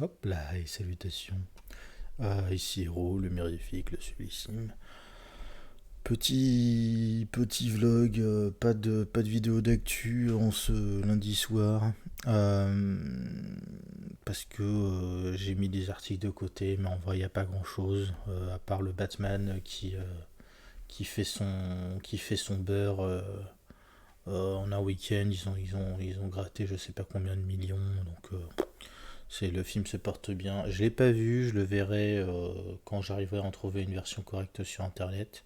Hop là, et salutations. Ici Héros, le mirifique, le sublissime. Petit vlog, pas de vidéo d'actu en ce lundi soir. Euh, Parce que j'ai mis des articles de côté, mais en vrai, il n'y a pas grand chose, à part le Batman qui, qui fait son beurre en un week-end. Ils ont gratté je sais pas combien de millions, donc le film se porte bien. Je l'ai pas vu, je le verrai quand j'arriverai à en trouver une version correcte sur internet.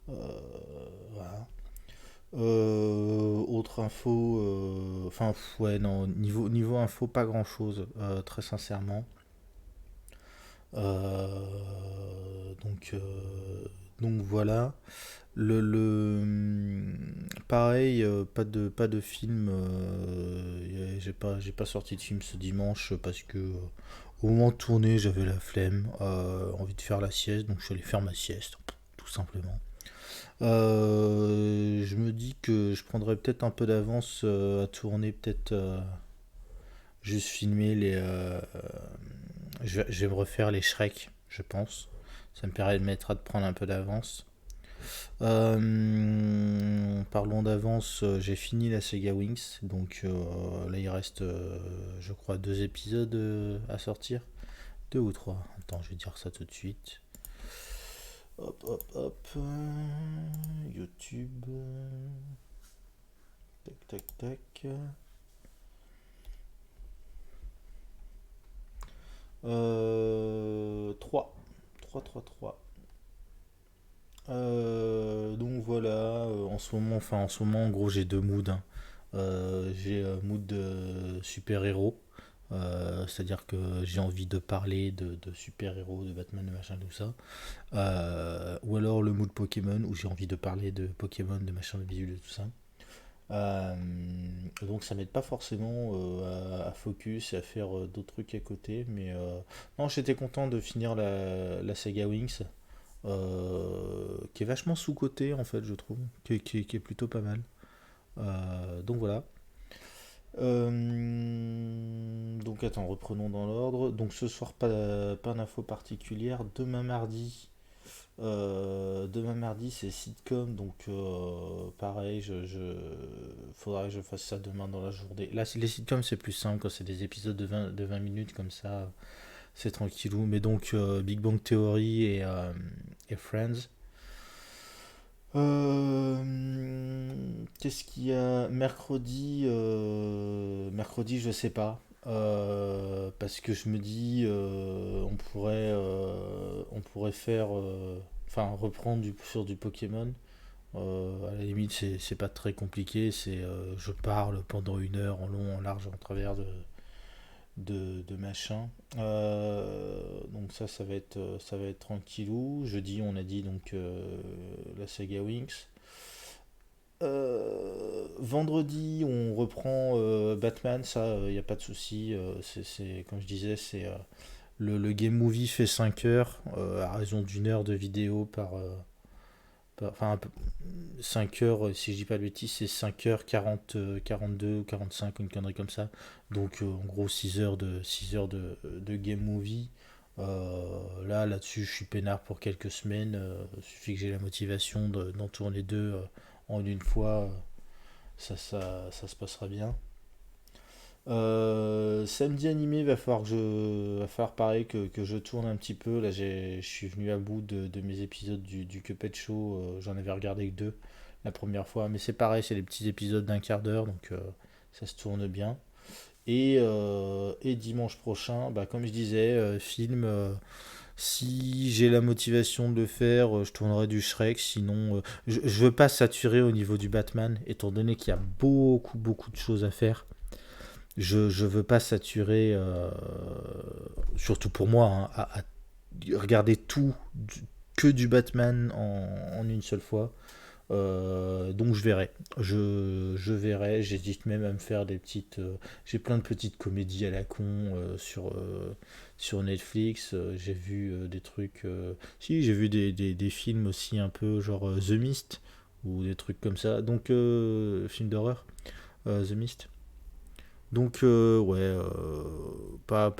Euh, voilà. Autre info, ouais, non, niveau info, pas grand chose, très sincèrement. Donc, voilà. Pareil, pas de film. J'ai pas sorti de film ce dimanche parce que au moment de tourner, j'avais la flemme, envie de faire la sieste, donc je suis allé faire ma sieste, tout simplement. Je me dis que je prendrais peut-être un peu d'avance à tourner, peut-être juste filmer je vais me refaire les Shrek, je pense. Ça me permettra de prendre un peu d'avance. Parlons d'avance, j'ai fini la saga Wings, donc là il reste, je crois, deux épisodes à sortir. Deux ou trois. Attends, je vais dire ça tout de suite. Hop, hop, hop. YouTube. Tac, tac, tac. Trois. Trois, trois, trois. Donc voilà, en ce moment, en gros, j'ai deux moods, hein. J'ai un mood de super-héros, c'est-à-dire que j'ai envie de parler de super-héros, de Batman, de machin, tout ça. Ou alors le mood Pokémon, où j'ai envie de parler de Pokémon, de machin, de bidule, de tout ça. Euh, donc ça m'aide pas forcément à focus et à faire d'autres trucs à côté, mais non, j'étais content de finir la saga Wings, qui est vachement sous-coté en fait, je trouve, qui est plutôt pas mal. Donc voilà. Donc attends, reprenons dans l'ordre. Donc ce soir, pas d'infos particulières. Demain mardi, c'est sitcom, donc pareil, faudra que je fasse ça demain dans la journée. Là, les sitcoms, c'est plus simple quand c'est des épisodes de 20 minutes comme ça, c'est tranquillou. Mais donc Big Bang Theory et Friends. Qu'est-ce qu'il y a mercredi, je sais pas. Parce que je me dis, on pourrait faire, enfin, reprendre sur du Pokémon. À la limite, c'est pas très compliqué. Je parle pendant une heure en long, en large, en travers de machin. Donc ça va être tranquillou. Jeudi, on a dit donc la saga Wings. Vendredi, on reprend Batman, ça, il n'y a pas de souci. Comme je disais, le Game Movie fait 5 heures, à raison d'une heure de vidéo enfin, 5 heures, si je dis pas de bêtises, c'est 5 heures 40, 42 ou 45, une connerie comme ça. Donc, en gros, 6 heures de Game Movie. Là-dessus, je suis peinard pour quelques semaines. Il suffit que j'ai la motivation d'en tourner deux en une fois. Ça se passera bien. Samedi animé, va falloir pareil que je tourne un petit peu. Là, je suis venu à bout de mes épisodes du Cuphead Show. J'en avais regardé que deux la première fois, mais c'est pareil, c'est des petits épisodes d'un quart d'heure, donc ça se tourne bien. Et dimanche prochain, bah, comme je disais, film. Si j'ai la motivation de le faire, je tournerai du Shrek. Sinon, je veux pas saturer au niveau du Batman, étant donné qu'il y a beaucoup, beaucoup de choses à faire. Je veux pas saturer, surtout pour moi, hein, à regarder que du Batman en une seule fois. Donc je verrai. Je verrai. J'hésite même à me faire des petites. J'ai plein de petites comédies à la con sur Netflix. J'ai vu des trucs. Si, j'ai vu des films aussi un peu genre The Mist ou des trucs comme ça. Donc film d'horreur, The Mist. Donc, ouais, pas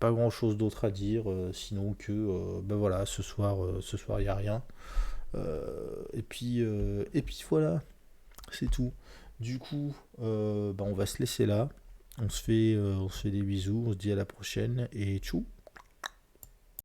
grand chose d'autre à dire, sinon que, ben voilà, ce soir, il n'y a rien. Et puis voilà, c'est tout. Du coup, ben, on va se laisser là. On se fait des bisous, on se dit à la prochaine et tchou.